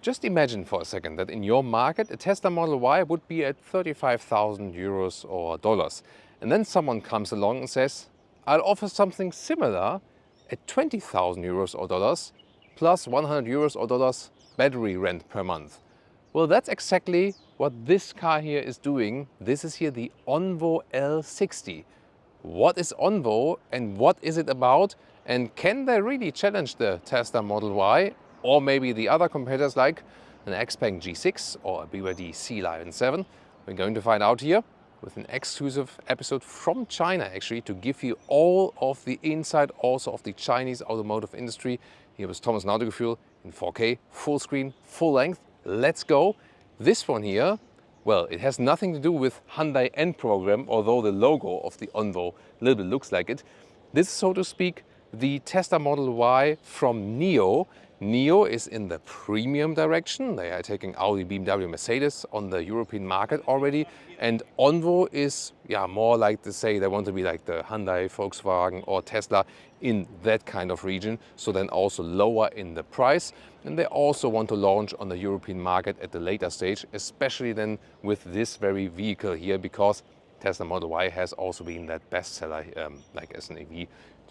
Just imagine for a second that in your market a Tesla Model Y would be at 35,000 euros or dollars. And then someone comes along and says, I'll offer something similar at 20,000 euros or dollars plus 100 euros or dollars battery rent per month. Well, that's exactly what this car here is doing. This is here the Onvo L60. What is Onvo and what is it about? And can they really challenge the Tesla Model Y or maybe the other competitors like an Xpeng G6 or a BYD C-Lion 7? We're going to find out here with an exclusive episode from China actually, to give you all of the insight also of the Chinese automotive industry. Here with Thomas and Autogefuehl in 4K, full screen, full length. Let's go. This one here, well, it has nothing to do with Hyundai N program, although the logo of the Onvo a little bit looks like it. This is, so to speak, the Tesla Model Y from NIO. NIO is in the premium direction. They are taking Audi, BMW, Mercedes on the European market already. And Onvo is more like to say they want to be like the Hyundai, Volkswagen or Tesla in that kind of region. So then also lower in the price. And they also want to launch on the European market at the later stage, especially then with this very vehicle here, because Tesla Model Y has also been that bestseller like as an EV,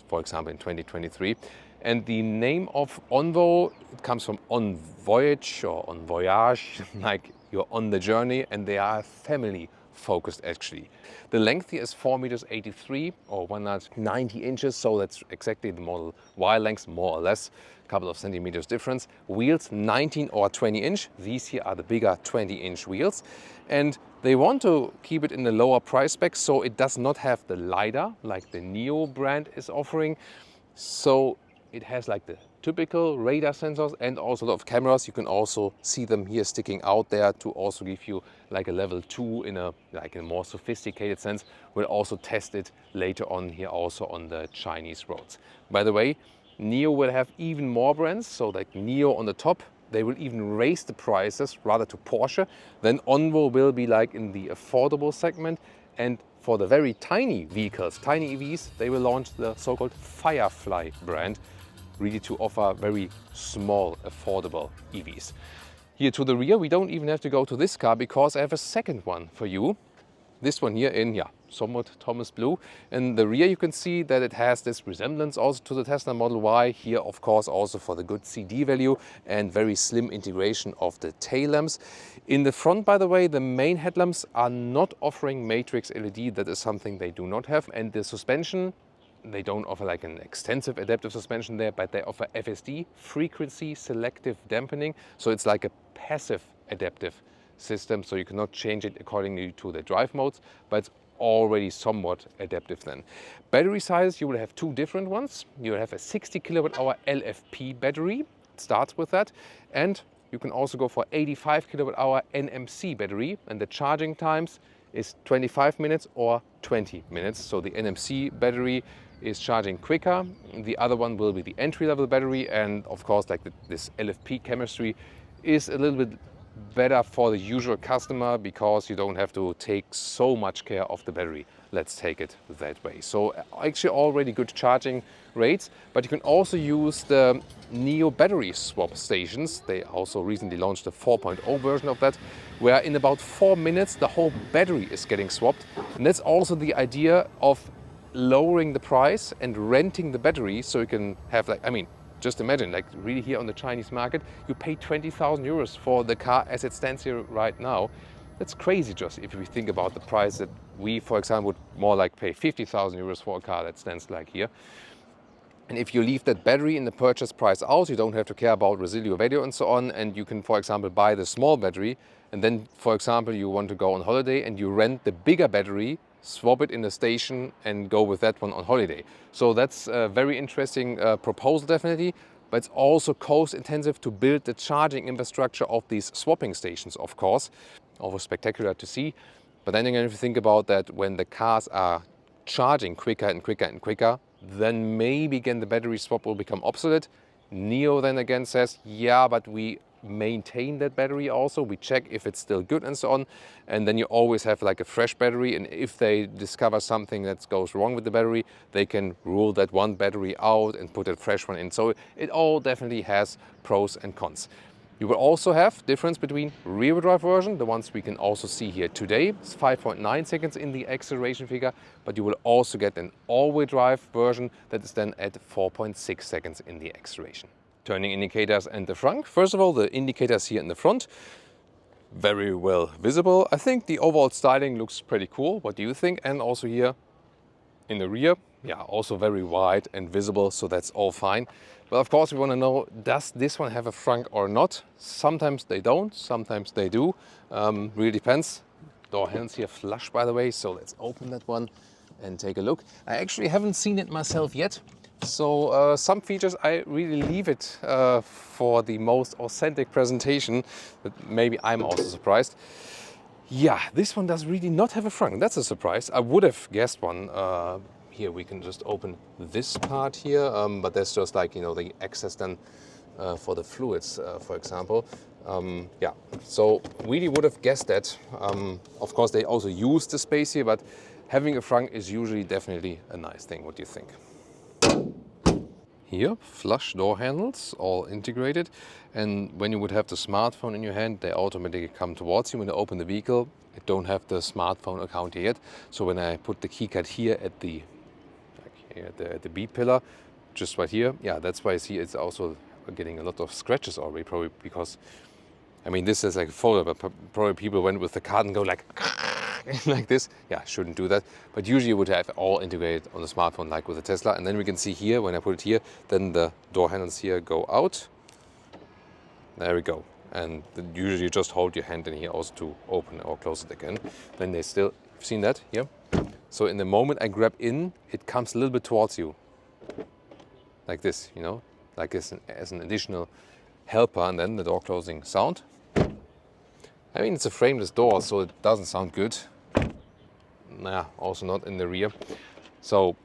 for example, in 2023. And the name of Onvo, it comes from on voyage or on voyage, like you're on the journey, and they are family focused actually. The length here is 4.83 meters or 190 inches, so that's exactly the Model Y length, more or less, a couple of centimeters difference. Wheels 19 or 20 inch, these here are the bigger 20-inch wheels. And they want to keep it in the lower price spec, so it does not have the LiDAR like the NIO brand is offering. So it has like the typical radar sensors and also a lot of cameras. You can also see them here sticking out there to also give you like a level 2 in a more sophisticated sense. We'll also test it later on here also on the Chinese roads. By the way, NIO will have even more brands, so like NIO on the top. They will even raise the prices rather to Porsche. Then Onvo will be like in the affordable segment. And for the very tiny vehicles, tiny EVs, they will launch the so-called Firefly brand, really to offer very small, affordable EVs. Here to the rear, we don't even have to go to this car because I have a second one for you. This one here in, somewhat Thomas Blue. In the rear you can see that it has this resemblance also to the Tesla Model Y. Here of course also for the good CD value and very slim integration of the tail lamps. In the front, by the way, the main headlamps are not offering matrix LED. That is something they do not have. And the suspension, they don't offer like an extensive adaptive suspension there, but they offer FSD, frequency selective dampening. So it's like a passive adaptive system, so you cannot change it accordingly to the drive modes, but it's already somewhat adaptive then. Battery size, you will have two different ones. You will have a 60 kWh LFP battery, it starts with that, and you can also go for 85 kWh NMC battery, and the charging times is 25 minutes or 20 minutes. So the NMC battery is charging quicker. The other one will be the entry-level battery, and of course like this LFP chemistry is a little bit better for the usual customer because you don't have to take so much care of the battery. Let's take it that way. So actually already good charging rates, but you can also use the NIO battery swap stations. They also recently launched a 4.0 version of that, where in about 4 minutes the whole battery is getting swapped. And that's also the idea of lowering the price and renting the battery, so you can have just imagine, like really here on the Chinese market, you pay 20,000 euros for the car as it stands here right now. That's crazy just if we think about the price that we, for example, would more like pay 50,000 euros for a car that stands like here. And if you leave that battery in the purchase price out, you don't have to care about residual value and so on. And you can, for example, buy the small battery. And then, for example, you want to go on holiday and you rent the bigger battery, swap it in the station and go with that one on holiday. So that's a very interesting proposal definitely, but it's also cost intensive to build the charging infrastructure of these swapping stations, of course. Always spectacular to see. But then again, if you think about that, when the cars are charging quicker and quicker and quicker, then maybe again the battery swap will become obsolete. NIO then again says, yeah, but we maintain that battery also, we check if it's still good and so on, and then you always have like a fresh battery, and if they discover something that goes wrong with the battery, they can rule that one battery out and put a fresh one in. So it all definitely has pros and cons. You will also have difference between rear drive version, the ones we can also see here today. It's 5.9 seconds in the acceleration figure, but you will also get an all-wheel drive version that is then at 4.6 seconds in the acceleration. Turning indicators and the front. First of all, the indicators here in the front, very well visible. I think the overall styling looks pretty cool. What do you think? And also here in the rear, yeah, also very wide and visible, so that's all fine. But of course we want to know, does this one have a frunk or not? Sometimes they don't, sometimes they do. Really depends. Door handles here flush, by the way, so let's open that one and take a look. I actually haven't seen it myself yet, so some features I really leave it for the most authentic presentation, but maybe I'm also surprised. Yeah, this one does really not have a frunk. That's a surprise. I would have guessed one. Here we can just open this part here, but that's just like, you know, the access then for the fluids, for example. Yeah, so really would have guessed that. Of course, they also use the space here, but having a frunk is usually definitely a nice thing. What do you think? Here, flush door handles, all integrated. And when you would have the smartphone in your hand, they automatically come towards you. When you open the vehicle, I don't have the smartphone account here yet. So when I put the keycard here at the B pillar, just right here, yeah, that's why I see it's also getting a lot of scratches already, probably because, I mean, this is like a folder, but probably people went with the card and go like, like this. Yeah, shouldn't do that. But usually you would have all integrated on the smartphone, like with the Tesla. And then we can see here, when I put it here, then the door handles here go out. There we go. And usually you just hold your hand in here also to open or close it again. Then they still, you've seen that here? So in the moment I grab in, it comes a little bit towards you. Like this, you know, like as an additional helper, and then the door closing sound. I mean, it's a frameless door, so it doesn't sound good. Nah, also not in the rear. So,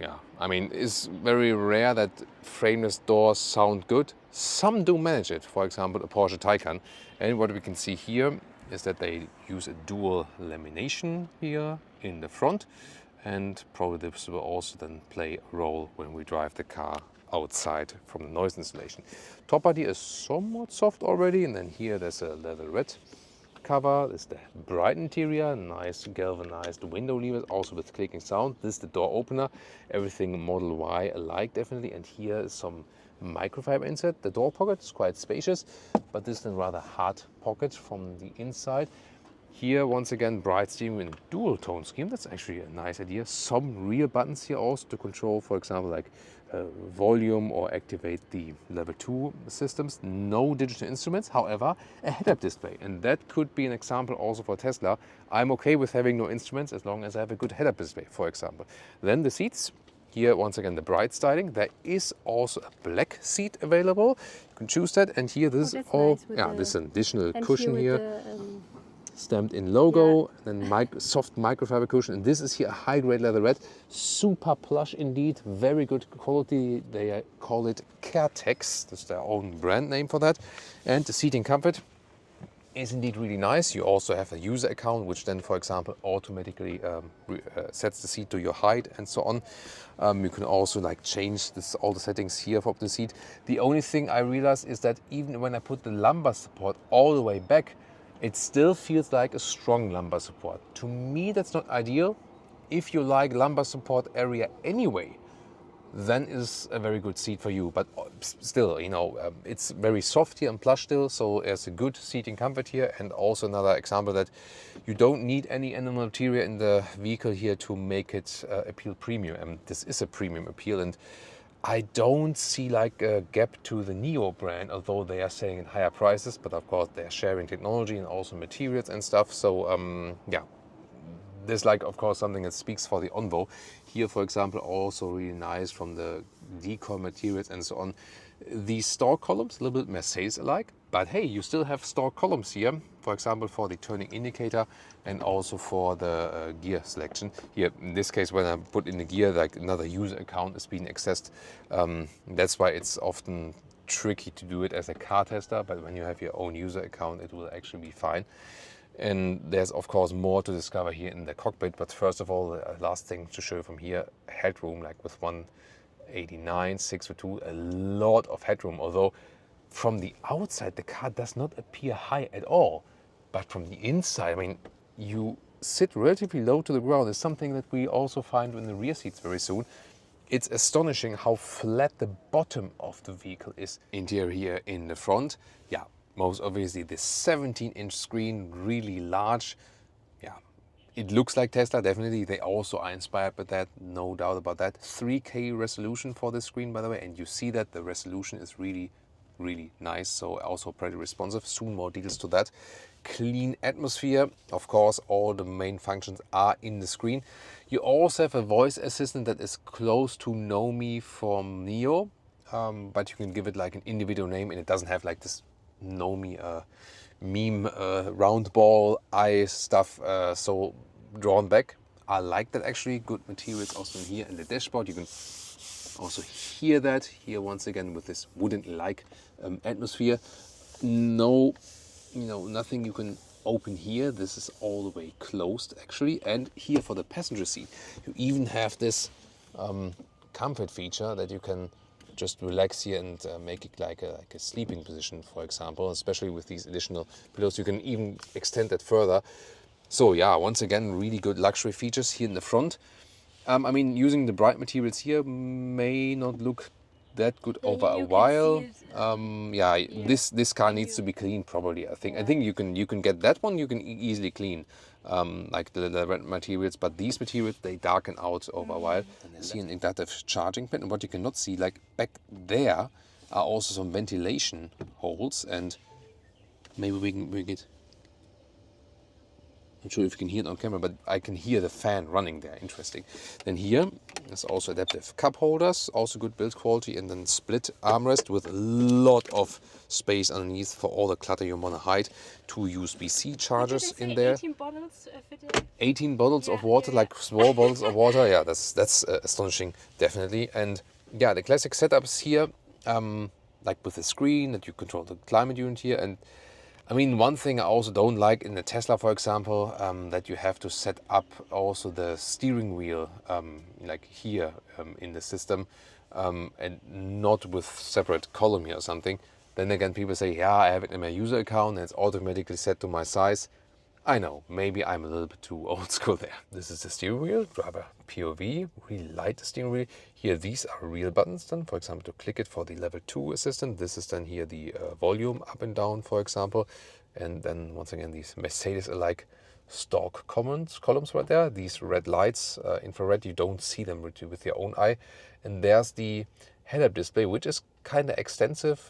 yeah, I mean, it's very rare that frameless doors sound good. Some do manage it, for example, a Porsche Taycan. And what we can see here is that they use a dual lamination here in the front, and probably this will also then play a role when we drive the car outside from the noise installation. Top body is somewhat soft already, and then here there's a leather red cover. This is the bright interior, nice galvanized window levers, also with clicking sound. This is the door opener, everything Model Y alike definitely. And here is some microfiber insert. The door pocket is quite spacious, but this is a rather hard pocket from the inside. Here, once again, bright steering with a dual tone scheme. That's actually a nice idea. Some rear buttons here also to control, for example, like volume or activate the level 2 systems. No digital instruments, however, a head-up display. And that could be an example also for Tesla. I'm okay with having no instruments as long as I have a good head-up display, for example. Then the seats. Here, once again, the bright styling. There is also a black seat available. You can choose that. And here, this is all, nice, yeah, this is an additional cushion here. Stamped in logo, yeah. Then soft microfiber cushion, and this is here a high-grade leather red, super plush indeed, very good quality. They call it Caretex, that's their own brand name for that. And the seating comfort is indeed really nice. You also have a user account, which then, for example, automatically sets the seat to your height and so on. You can also like change all the settings here for the seat. The only thing I realized is that even when I put the lumbar support all the way back, it still feels like a strong lumbar support. To me, that's not ideal. If you like lumbar support area anyway, then it's a very good seat for you. But still, you know, it's very soft here and plush still, so there's a good seating comfort here. And also another example that you don't need any animal material in the vehicle here to make it appeal premium. And this is a premium appeal, and I don't see like a gap to the Neo brand, although they are selling in higher prices, but of course they're sharing technology and also materials and stuff. So yeah, there's like, of course, something that speaks for the Onvo. Here, for example, also really nice from the decal materials and so on. These store columns, a little bit Mercedes-alike, but hey, you still have store columns here, for example, for the turning indicator and also for the gear selection. Here, in this case, when I put in the gear, like another user account is being accessed. That's why it's often tricky to do it as a car tester, but when you have your own user account, it will actually be fine. And there's, of course, more to discover here in the cockpit. But first of all, the last thing to show from here, headroom, like with 189, 6 for 2, a lot of headroom. Although from the outside, the car does not appear high at all. But from the inside, I mean, you sit relatively low to the ground. It's something that we also find in the rear seats very soon. It's astonishing how flat the bottom of the vehicle is. Interior here in the front, yeah, most obviously the 17-inch screen, really large. Yeah, it looks like Tesla, definitely. They also are inspired by that, no doubt about that. 3K resolution for this screen, by the way, and you see that the resolution is really nice, so also pretty responsive. Soon more details to that. Clean atmosphere, of course, all the main functions are in the screen. You also have a voice assistant that is close to Know Me from NIO, but you can give it like an individual name, and it doesn't have like this Know Me meme round ball eye stuff, so drawn back. I like that actually. Good materials also in here in the dashboard. You can also hear that here once again with this wooden-like atmosphere. No, nothing you can open here. This is all the way closed actually. And here for the passenger seat, you even have this comfort feature that you can just relax here and make it like a sleeping position, for example. Especially with these additional pillows, you can even extend that further. So yeah, once again, really good luxury features here in the front. I mean, using the bright materials here may not look that good over a while. This car needs to be cleaned probably. I think you can get that one. You can easily clean, like the red materials. But these materials, they darken out over a while. And I see an inductive charging pin. And what you cannot see, like back there, are also some ventilation holes. And maybe we can bring it. Not sure if you can hear it on camera, but I can hear the fan running there. Interesting. Then here there's also adaptive cup holders, also good build quality, and then split armrest with a lot of space underneath for all the clutter you want to hide. 2 USB-C chargers in there. 18 bottles fitted. 18 bottles of water, like small bottles of water. Yeah, that's astonishing, definitely. And yeah, the classic setups here, like with the screen that you control the climate unit here. And I mean, one thing I also don't like in the Tesla, for example, that you have to set up also the steering wheel, like here in the system, and not with separate column here or something. Then again, people say, yeah, I have it in my user account and it's automatically set to my size. I know, maybe I'm a little bit too old school there. This is the steering wheel, driver POV, really light steering wheel. Here, these are real buttons then, for example, to click it for the level 2 assistant. This is then here the volume up and down, for example. And then once again, these Mercedes-alike stock columns right there. These red lights, infrared, you don't see them with your own eye. And there's the head-up display, which is kind of extensive.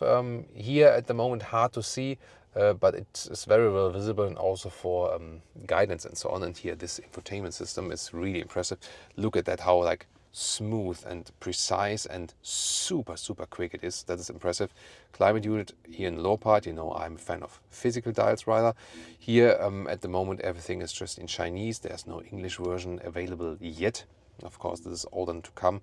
Here at the moment, hard to see. But it's very well visible, and also for guidance and so on. And here, this infotainment system is really impressive. Look at that, how like smooth and precise and super quick it is. That is impressive. Climate unit here in the low part. You know, I'm a fan of physical dials rather. Here at the moment, everything is just in Chinese. There's no English version available yet. Of course, this is all done to come.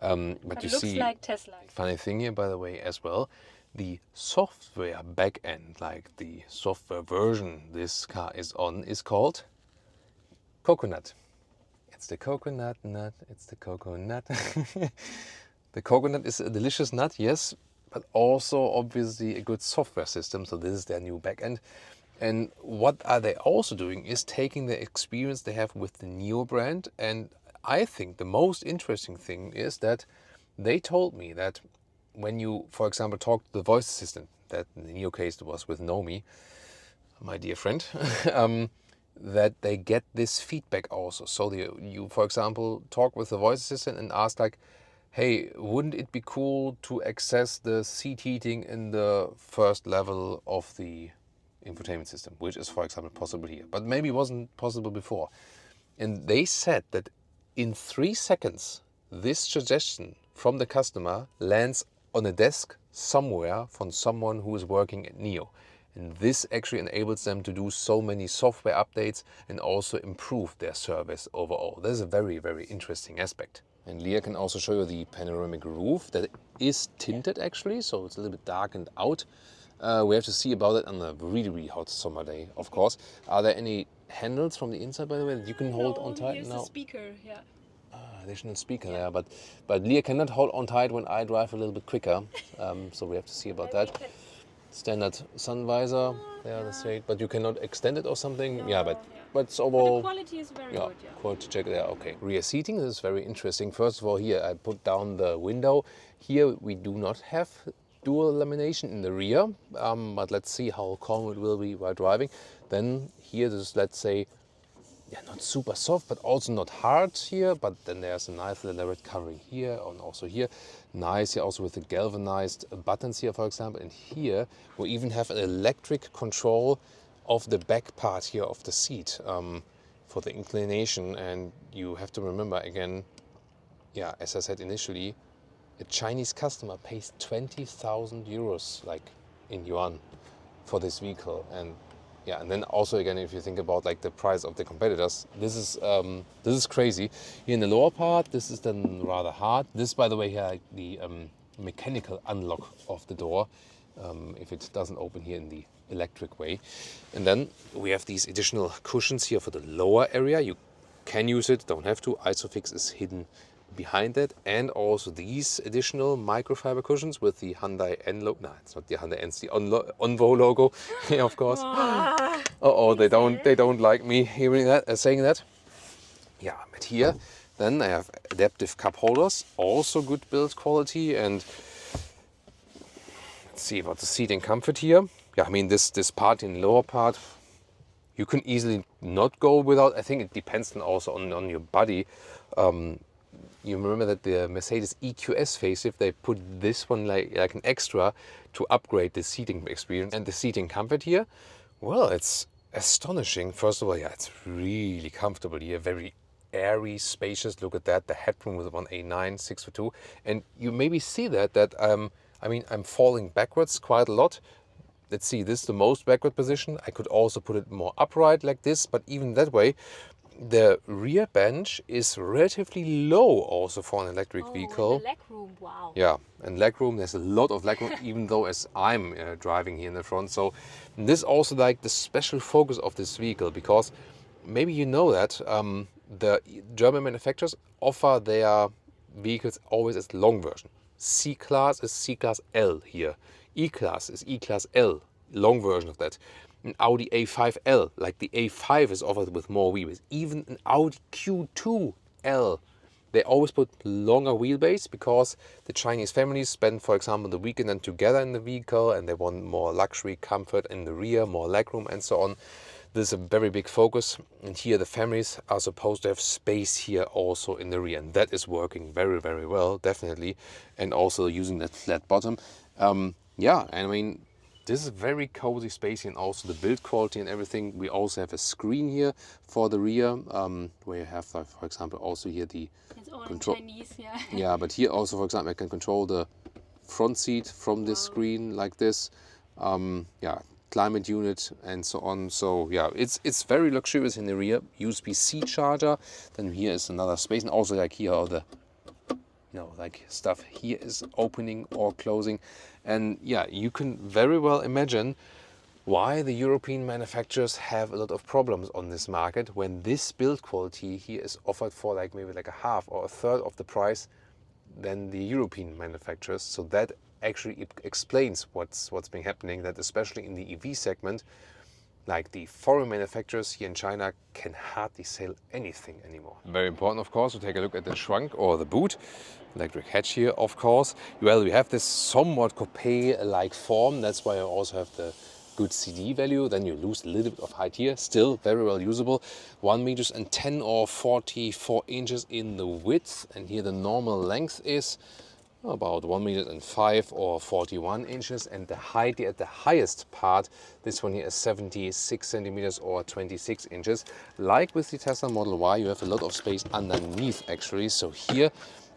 But you looks see, like Tesla. funny thing here, by the way, as well. The software backend, like the software version this car is on, is called Coconut. It's the coconut nut, it's the coconut. The coconut is a delicious nut, yes, but also obviously a good software system. So this is their new backend. And what are they also doing is taking the experience they have with the NIO brand. And I think the most interesting thing is that they told me that when you, for example, talk to the voice assistant, that in the NIO case was with Nomi, my dear friend, that they get this feedback also. So you, for example, talk with the voice assistant and ask like, hey, wouldn't it be cool to access the seat heating in the first level of the infotainment system, which is, for example, possible here, but maybe wasn't possible before. And they said that in 3 seconds, this suggestion from the customer lands on a desk somewhere from someone who is working at NIO. And this actually enables them to do so many software updates and also improve their service overall. That is a very interesting aspect. And Leah can also show you the panoramic roof that is tinted actually, so it's a little bit darkened out. We have to see about it on a really hot summer day, of course. Are there any handles from the inside, by the way, that you can hold on tight? Here's the speaker, yeah. Additional speaker there, but Leah cannot hold on tight when I drive a little bit quicker, so we have to see about that. Standard sun visor, there, the shade, but you cannot extend it or something. No, Yeah, but it's But overall. the quality is very good, yeah. Quality check there, okay. Rear seating, this is very interesting. First of all, here I put down the window. Here we do not have dual lamination in the rear, but let's see how calm it will be while driving. Then here this is, let's say, not super soft, but also not hard here. But then there's a nice little elaborate covering here and also here. Nice here also with the galvanized buttons here, for example. And here we even have an electric control of the back part here of the seat for the inclination. And you have to remember again, yeah, as I said initially, a Chinese customer pays 20,000 euros, like in yuan, for this vehicle. And yeah, and then also again, if you think about like the price of the competitors, this is crazy. Here in the lower part, this is then rather hard. This, by the way, here like the mechanical unlock of the door, if it doesn't open here in the electric way. And then we have these additional cushions here for the lower area. You can use it, don't have to. Isofix is hidden behind it, and also these additional microfiber cushions with the Hyundai N logo. No, it's not the Hyundai N, it's the Onvo logo. Yeah, of course. They don't like me hearing that, saying that. Yeah, but here then I have adaptive cup holders, also good build quality. And let's see about the seating comfort here. Yeah, I mean this part in the lower part, you can easily not go without. I think it depends then also on your body. You remember that the Mercedes EQS facelift, they put this one like an extra to upgrade the seating experience. And the seating comfort here, well, it's astonishing. First of all, yeah, it's really comfortable here, very airy, spacious. Look at that, the headroom with 1A9, 6 for 2. And you maybe see that I mean, I'm falling backwards quite a lot. Let's see, this is the most backward position. I could also put it more upright like this, but even that way, the rear bench is relatively low also for an electric vehicle. And the legroom, wow. Yeah, and legroom, there's a lot of legroom, even though as I'm driving here in the front. So this is also like the special focus of this vehicle, because maybe you know that the German manufacturers offer their vehicles always as long version. C-Class is C-Class L here. E-Class is E-Class L, long version of that. An Audi A5L, like the A5 is offered with more wheelbase. Even an Audi Q2L, they always put longer wheelbase because the Chinese families spend, for example, the weekend then together in the vehicle, and they want more luxury comfort in the rear, more legroom and so on. This is a very big focus, and here the families are supposed to have space here also in the rear, and that is working very, very well, definitely. And also using that flat bottom. Yeah, I mean, this is very cozy space, and also the build quality and everything. We also have a screen here for the rear, where you have, for example, also here the It's all control. in Chinese, yeah. Yeah, but here also, for example, I can control the front seat from this screen like this. Yeah, climate unit and so on. So yeah, it's very luxurious in the rear. USB-C charger. Then here is another space, and also like here are the like stuff here is opening or closing. And yeah, you can very well imagine why the European manufacturers have a lot of problems on this market, when this build quality here is offered for like maybe like a half or a third of the price than the European manufacturers. So that actually explains what's been happening, that especially in the EV segment, like the foreign manufacturers here in China can hardly sell anything anymore. Very important, of course, to take a look at the trunk or the boot. Electric hatch here, of course. Well, we have this somewhat coupe-like form. That's why I also have the good CD value. Then you lose a little bit of height here. Still very well usable. 1 meters and 10 or 44 inches in the width. And here the normal length is about 1 meter and 5 or 41 inches, and the height at the highest part, this one here is 76 centimeters or 26 inches. Like with the Tesla Model Y, you have a lot of space underneath actually. So here,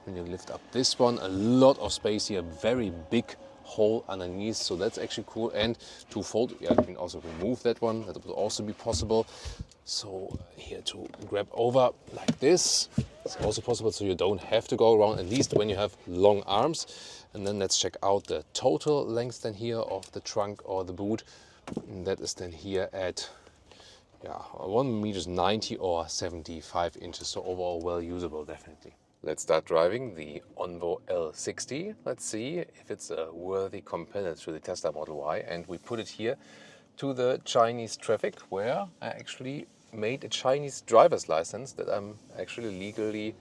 when you lift up this one, a lot of space here, very big hole underneath, so that's actually cool. And to fold, yeah, you can also remove that one, that would also be possible. So here to grab over like this, it's also possible, so you don't have to go around, at least when you have long arms. And then let's check out the total length then here of the trunk or the boot. And that is then here at 1 meters 90 or 75 inches, so overall well usable, definitely. Let's start driving the Onvo L60. Let's see if it's a worthy competitor to the Tesla Model Y. And we put it here to the Chinese traffic, where I actually made a Chinese driver's license that I'm actually legally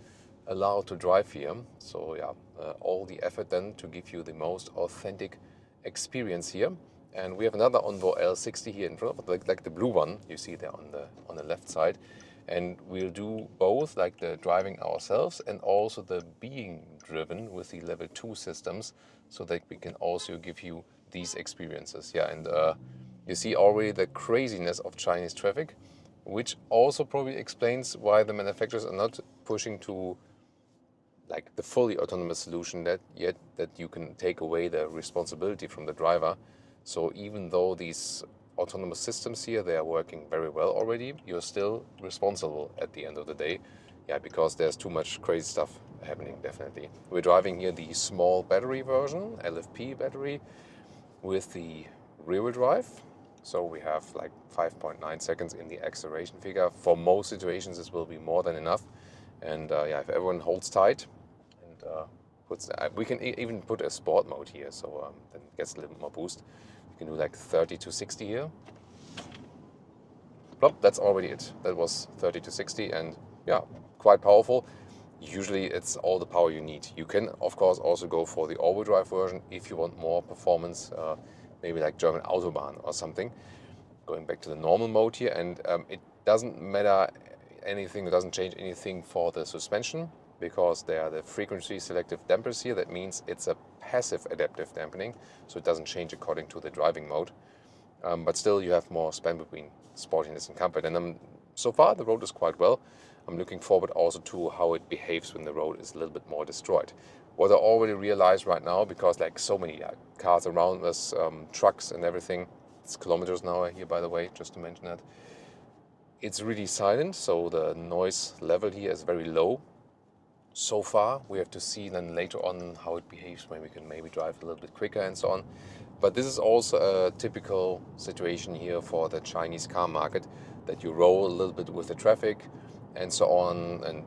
allowed to drive here. So yeah, all the effort then to give you the most authentic experience here. And we have another Onvo L60 here in front of it, like the blue one you see there on the left side. And we'll do both, like the driving ourselves and also the being driven with the level 2 systems, so that we can also give you these experiences. Yeah, and you see already the craziness of Chinese traffic, which also probably explains why the manufacturers are not pushing to like the fully autonomous solution that you can take away the responsibility from the driver. So even though these autonomous systems here, they are working very well already, you're still responsible at the end of the day. Yeah, because there's too much crazy stuff happening, definitely. We're driving here the small battery version, LFP battery, with the rear-wheel drive. So we have like 5.9 seconds in the acceleration figure. For most situations, this will be more than enough. And yeah, if everyone holds tight and puts, we can even put a sport mode here, so then it gets a little more boost. You can do like 30 to 60 here. Plop, that's already it. That was 30 to 60, and yeah, quite powerful. Usually it's all the power you need. You can, of course, also go for the all-wheel drive version if you want more performance, maybe like German Autobahn or something. Going back to the normal mode here, and it doesn't matter anything, it doesn't change anything for the suspension, because they are the frequency selective dampers here. That means it's a passive adaptive dampening, so it doesn't change according to the driving mode. But still, you have more span between sportiness and comfort. And so far, the road is quite well. I'm looking forward also to how it behaves when the road is a little bit more destroyed. What I already realized right now, because like so many cars around us, trucks and everything, it's kilometers an hour here, by the way, just to mention that. It's really silent, so the noise level here is very low. So far, we have to see then later on how it behaves when we can maybe drive a little bit quicker and so on. But this is also a typical situation here for the Chinese car market, that you roll a little bit with the traffic and so on, and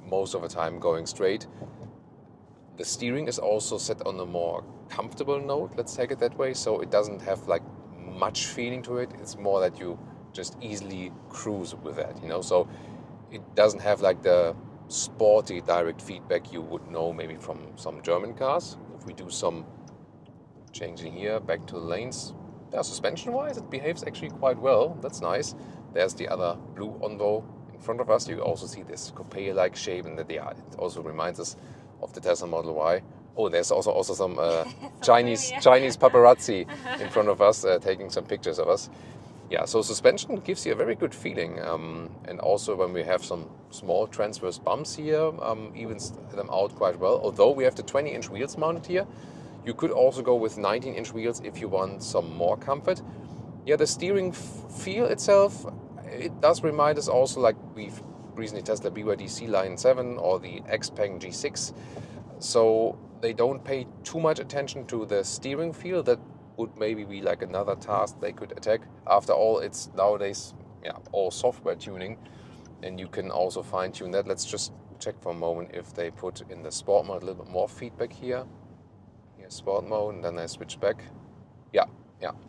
most of the time going straight. The steering is also set on a more comfortable note, let's take it that way, so it doesn't have like much feeling to it. It's more that you just easily cruise with that, you know, so it doesn't have like the sporty direct feedback you would know maybe from some German cars. If we do some changing here back to the lanes, yeah, suspension wise it behaves actually quite well. That's nice. There's the other blue Onvo in front of us. You also see this coupe like shape, and that, yeah, it also reminds us of the Tesla Model Y. Oh, there's also some Chinese paparazzi in front of us taking some pictures of us. Yeah, so suspension gives you a very good feeling, and also when we have some small transverse bumps here, evens them out quite well. Although we have the 20-inch wheels mounted here, you could also go with 19-inch wheels if you want some more comfort. Yeah, the steering feel itself, it does remind us also, like we've recently tested the BYD C-Line 7 or the Xpeng G6. So they don't pay too much attention to the steering feel. That would maybe be like another task they could attack. After all, it's nowadays all software tuning, and you can also fine tune that. Let's just check for a moment if they put in the sport mode a little bit more feedback here. Here's sport mode, and then I switch back. Yeah.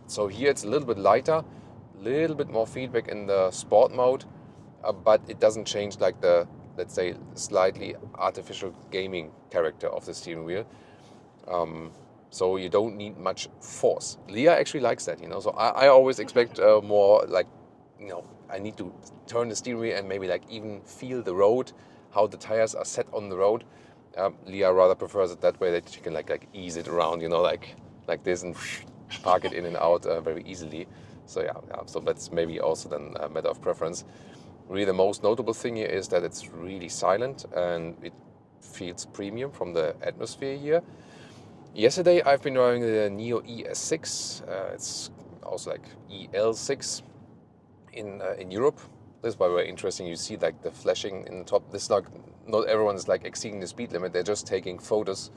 So here it's a little bit lighter, a little bit more feedback in the sport mode, but it doesn't change like the, let's say, slightly artificial gaming character of the steering wheel. So you don't need much force. Leah actually likes that, you know. So I always expect more like, you know, I need to turn the steering wheel and maybe like even feel the road, how the tires are set on the road. Leah rather prefers it that way, that she can like ease it around, you know, like this, and park it in and out very easily. So yeah. So that's maybe also then a matter of preference. Really, the most notable thing here is that it's really silent and it feels premium from the atmosphere here. Yesterday I've been driving the Neo ES6. It's also like EL6 in Europe. This is by the way interesting. You see like the flashing in the top. This is not everyone is like exceeding the speed limit. They're just taking photos,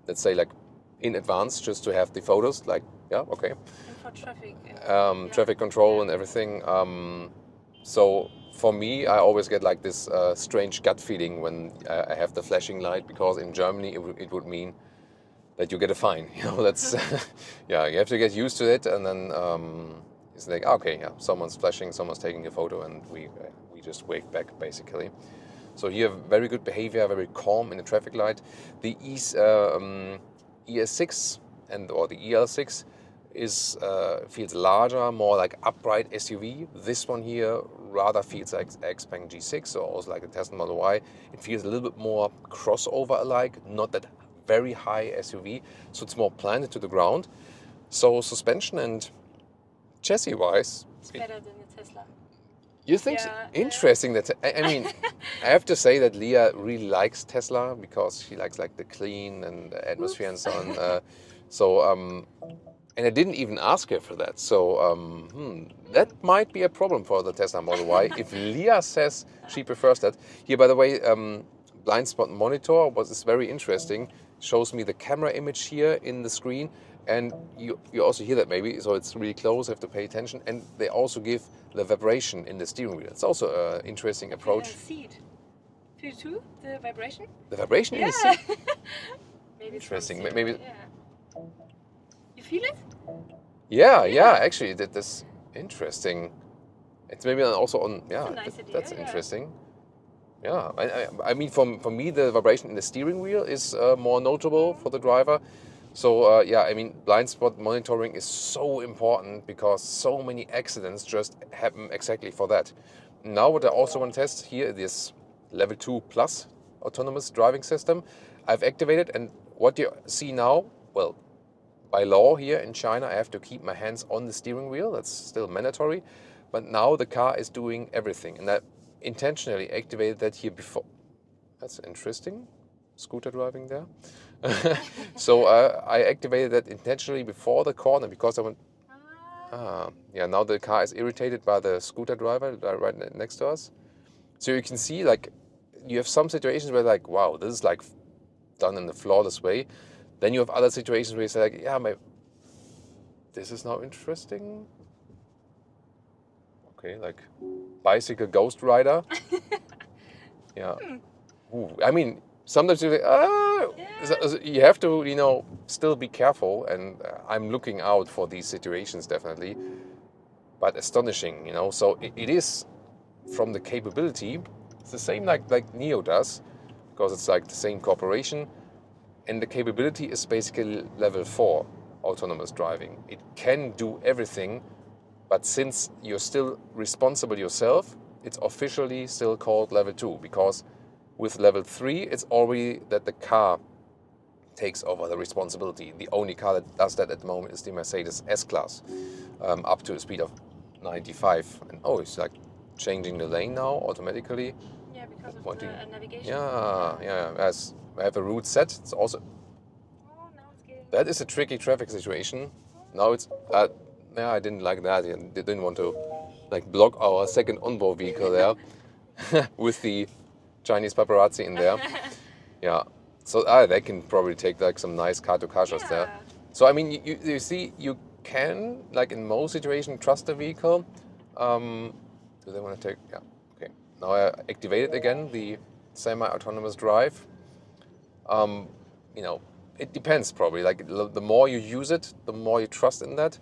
let's say like in advance, just to have the photos. Like, yeah, okay. And for traffic. Traffic control and everything. So for me, I always get like this strange gut feeling when I have the flashing light, because in Germany it would mean that you get a fine. You know, that's yeah, you have to get used to it, and then it's like, okay, yeah, someone's flashing, someone's taking a photo, and we just wave back basically. So here, very good behavior, very calm in the traffic light. The ES6 or the EL6 is feels larger, more like upright SUV. This one here rather feels like Xpeng G6 or also like the Tesla Model Y. It feels a little bit more crossover-alike, not that very high SUV, so it's more planted to the ground. So suspension and chassis-wise, It's better than the Tesla. you think so? Yeah, Interesting. That I mean, I have to say that Leah really likes Tesla because she likes like the clean and the atmosphere and so on. And I didn't even ask her for that. So that might be a problem for the Tesla Model Y if Leah says she prefers that. Here, by the way, blind spot monitor is very interesting. Shows me the camera image here in the screen, and you also hear that maybe, so it's really close, have to pay attention. And they also give the vibration in the steering wheel. It's also an interesting approach. Seat. Feel you too? The vibration? The vibration in the seat? Maybe it's Interesting. from Maybe. yeah. You feel it? Yeah, actually, that's interesting. It's maybe also on, That's a nice idea, that's yeah. interesting. Yeah, I mean, for me, the vibration in the steering wheel is more notable for the driver. So yeah, I mean, blind spot monitoring is so important because so many accidents just happen exactly for that. Now, what I also want to test here, this level 2 plus autonomous driving system, I've activated, and what you see now, well, by law here in China, I have to keep my hands on the steering wheel. That's still mandatory. But now the car is doing everything. And I intentionally activated that here before. That's interesting. Scooter driving there. So I activated that intentionally before the corner because I went, yeah, now the car is irritated by the scooter driver right next to us. So you can see, like, you have some situations where like, wow, this is like done in a flawless way. Then you have other situations where you say like, yeah, this is now interesting. Okay, like bicycle ghost rider. Yeah. Ooh, I mean, sometimes you think, so you have to, still be careful. And I'm looking out for these situations definitely. But astonishing, So it is, from the capability, it's the same like Neo does, because it's like the same corporation. And the capability is basically level 4 autonomous driving. It can do everything, but since you're still responsible yourself, it's officially still called level 2, because with level 3, it's already that the car takes over the responsibility. The only car that does that at the moment is the Mercedes S-Class, up to a speed of 95. And it's like changing the lane now automatically. Yeah, because of the navigation. Yeah. As I have a route set, it's also. Oh, now it's getting. That is a tricky traffic situation. Now it's. I didn't like that. I didn't want to, like, block our second Onvo vehicle there with the Chinese paparazzi in there. Yeah. So they can probably take like some nice car-to-car shots there. So I mean, you see, you can, like in most situations, trust the vehicle. Do they want to take? Yeah. Okay. Now I activated again the semi-autonomous drive. It depends probably. Like the more you use it, the more you trust in that.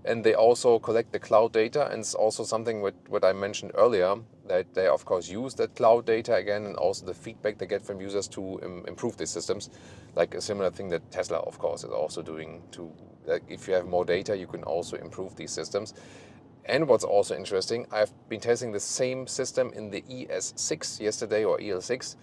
And they also collect the cloud data, and it's also something what I mentioned earlier, that they of course use that cloud data again, and also the feedback they get from users to improve these systems. Like a similar thing that Tesla of course is also doing to, like, if you have more data, you can also improve these systems. And what's also interesting, I've been testing the same system in the ES6 yesterday, or EL6.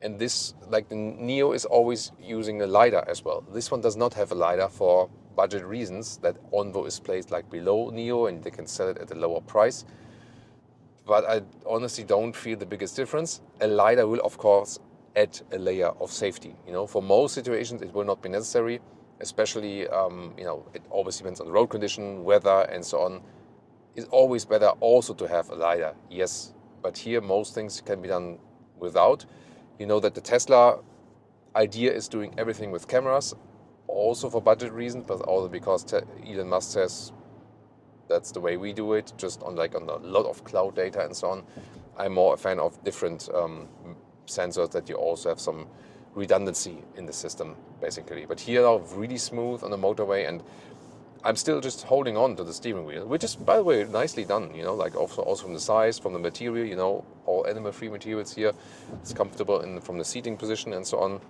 And this, like the Neo, is always using a LiDAR as well. This one does not have a LiDAR for budget reasons, that Onvo is placed like below Neo and they can sell it at a lower price. But I honestly don't feel the biggest difference. A LiDAR will of course add a layer of safety. For most situations it will not be necessary, especially, it always depends on the road condition, weather and so on. It's always better also to have a LiDAR, yes. But here most things can be done without. You know that the Tesla idea is doing everything with cameras, also for budget reasons, but also because Elon Musk says That's the way we do it, just on a lot of cloud data and so on. I'm more a fan of different sensors that you also have some redundancy in the system, basically. But here are really smooth on the motorway, and I'm still just holding on to the steering wheel, which is, by the way, nicely done, you know, like also from the size, from the material, you know, all animal-free materials here. It's comfortable from the seating position and so on.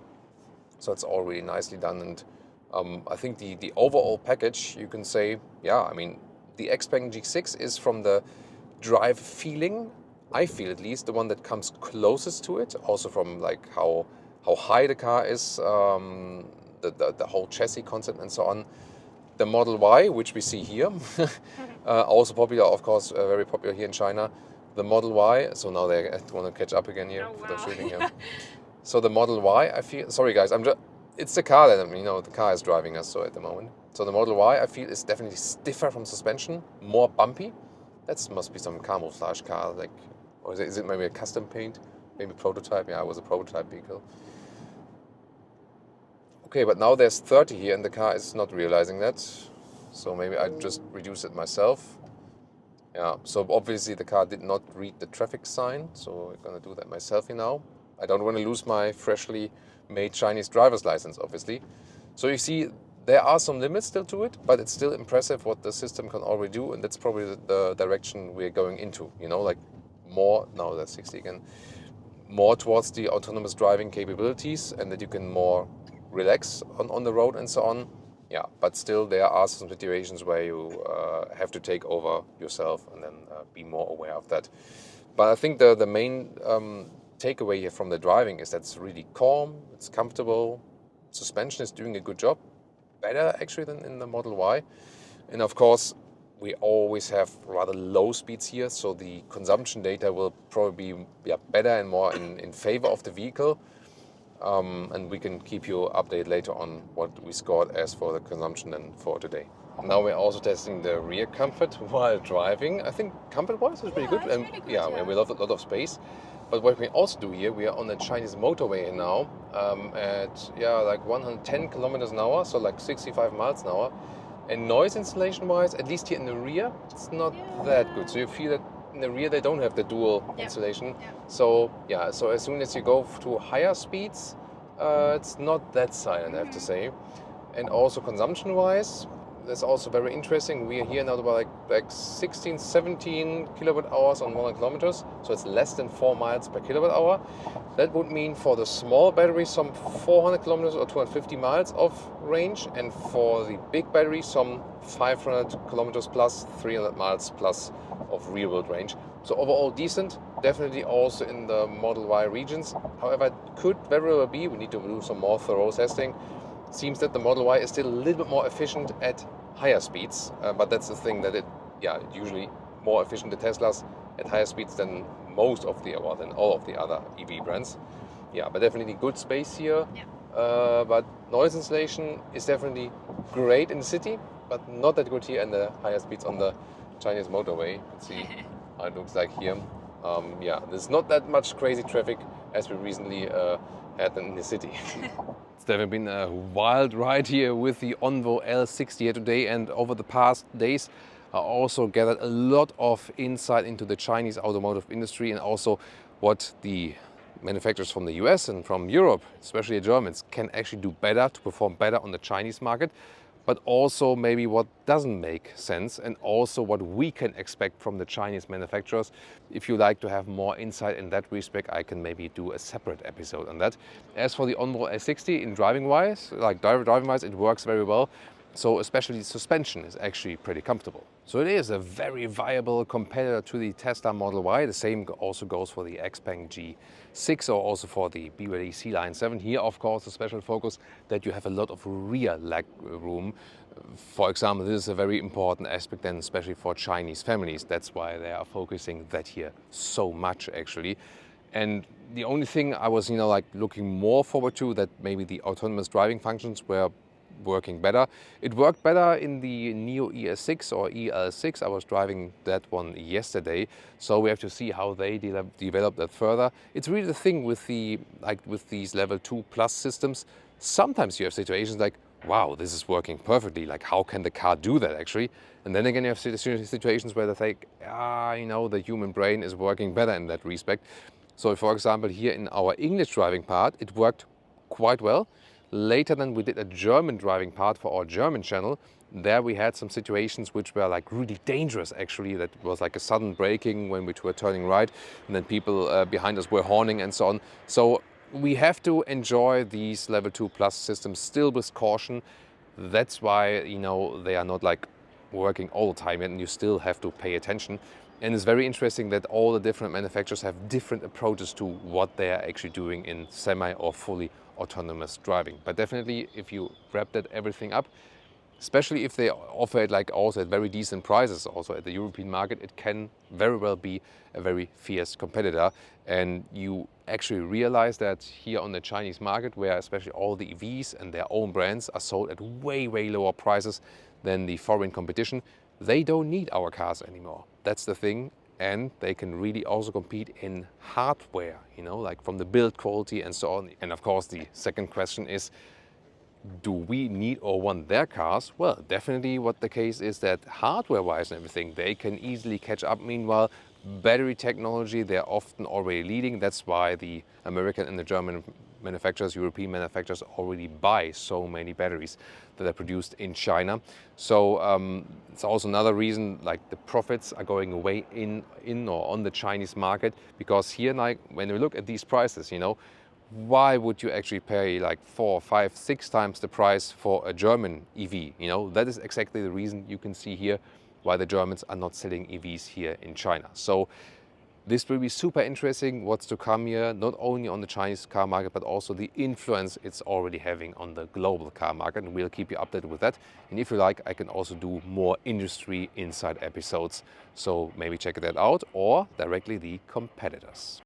So it's all really nicely done. And I think the overall package, you can say, yeah, I mean, the Xpeng G6 is, from the drive feeling, I feel at least, the one that comes closest to it. Also from like how high the car is, the whole chassis concept and so on. The Model Y, which we see here, also popular, of course, very popular here in China. The Model Y, so now they want to catch up again here for the shooting here. So the Model Y, I feel, sorry guys, it's the car that, you know, the car is driving us so at the moment. So the Model Y, I feel, is definitely stiffer from suspension, more bumpy. That must be some camouflage car, like, or is it maybe a custom paint, maybe prototype? Yeah, it was a prototype vehicle. Okay, but now there's 30 here and the car is not realizing that. So maybe I just reduce it myself. Yeah, so obviously the car did not read the traffic sign. So I'm gonna do that myself here now. I don't want to lose my freshly made Chinese driver's license, obviously. So you see, there are some limits still to it, but it's still impressive what the system can already do. And that's probably the direction we're going into, you know, like more, now that's 60 again, more towards the autonomous driving capabilities, and that you can more relax on the road and so on. Yeah, but still there are some situations where you have to take over yourself and then be more aware of that. But I think the main takeaway here from the driving is that it's really calm, it's comfortable, suspension is doing a good job, better actually than in the Model Y. And of course, we always have rather low speeds here, so the consumption data will probably be better and more in favor of the vehicle. And we can keep you updated later on what we scored as for the consumption and for today. Now we're also testing the rear comfort while driving. I think comfort-wise is pretty good. And really good, yeah, we have a lot of space. But what we also do here, we are on the Chinese motorway now at like 110 kilometers an hour, so like 65 miles an hour. And noise insulation-wise, at least here in the rear, it's not that good. So you feel that in the rear they don't have the dual insulation. Yeah. So yeah, so as soon as you go to higher speeds, it's not that silent, I have to say. And also consumption-wise, that's also very interesting. We are here now about like 16, 17 kilowatt hours on 100 kilometers. So it's less than 4 miles per kilowatt hour. That would mean for the small battery some 400 kilometers or 250 miles of range. And for the big battery some 500 kilometers plus 300 miles plus of real world range. So overall decent, definitely also in the Model Y regions. However, it could very well be, we need to do some more thorough testing. Seems that the Model Y is still a little bit more efficient at higher speeds, but that's the thing that it's usually more efficient, the Teslas, at higher speeds than most of the, or than all of the other EV brands. Yeah, but definitely good space here. Yeah. But noise insulation is definitely great in the city, but not that good here in the higher speeds on the Chinese motorway. Let's see how it looks like here. There's not that much crazy traffic as we recently had in the city. It's definitely been a wild ride here with the Onvo L60 here today, and over the past days I also gathered a lot of insight into the Chinese automotive industry and also what the manufacturers from the US and from Europe, especially the Germans, can actually do better to perform better on the Chinese market, but also maybe what doesn't make sense, and also what we can expect from the Chinese manufacturers. If you like to have more insight in that respect, I can maybe do a separate episode on that. As for the Onvo L60, in driving-wise, it works very well. So especially the suspension is actually pretty comfortable. So it is a very viable competitor to the Tesla Model Y. The same also goes for the Xpeng G6 or also for the BYD C-Line 7. Here, of course, a special focus that you have a lot of rear leg room. For example, this is a very important aspect then, especially for Chinese families. That's why they are focusing that here so much, actually. And the only thing I was, looking more forward to, that maybe the autonomous driving functions were working better. It worked better in the Neo ES6 or EL6. I was driving that one yesterday, so we have to see how they develop that further. It's really the thing with these level 2 plus systems. Sometimes you have situations like wow, this is working perfectly. Like, how can the car do that actually? And then again, you have situations where they think, the human brain is working better in that respect. So for example, here in our English driving part, it worked quite well. Later then we did a German driving part for our German channel. There we had some situations which were like really dangerous actually. That was like a sudden braking when we were turning right, and then people behind us were horning and so on. So we have to enjoy these level 2 plus systems still with caution. That's why, they are not like working all the time, and you still have to pay attention. And it's very interesting that all the different manufacturers have different approaches to what they are actually doing in semi or fully autonomous driving. But definitely, if you wrap that everything up, especially if they offer it like also at very decent prices also at the European market, it can very well be a very fierce competitor. And you actually realize that here on the Chinese market, where especially all the EVs and their own brands are sold at way, way lower prices than the foreign competition, they don't need our cars anymore. That's the thing. And they can really also compete in hardware, like from the build quality and so on. And of course, the second question is, do we need or want their cars? Well, definitely what the case is that hardware-wise and everything, they can easily catch up. Meanwhile, battery technology, they're often already leading. That's why the American and the German manufacturers, European manufacturers already buy so many batteries that are produced in China. So it's also another reason like the profits are going away in or on the Chinese market, because here, like when we look at these prices, why would you actually pay like 4, 5, 6 times the price for a German EV? That is exactly the reason you can see here why the Germans are not selling EVs here in China. So this will be super interesting what's to come here, not only on the Chinese car market, but also the influence it's already having on the global car market. And we'll keep you updated with that. And if you like, I can also do more industry inside episodes. So maybe check that out, or directly the competitors.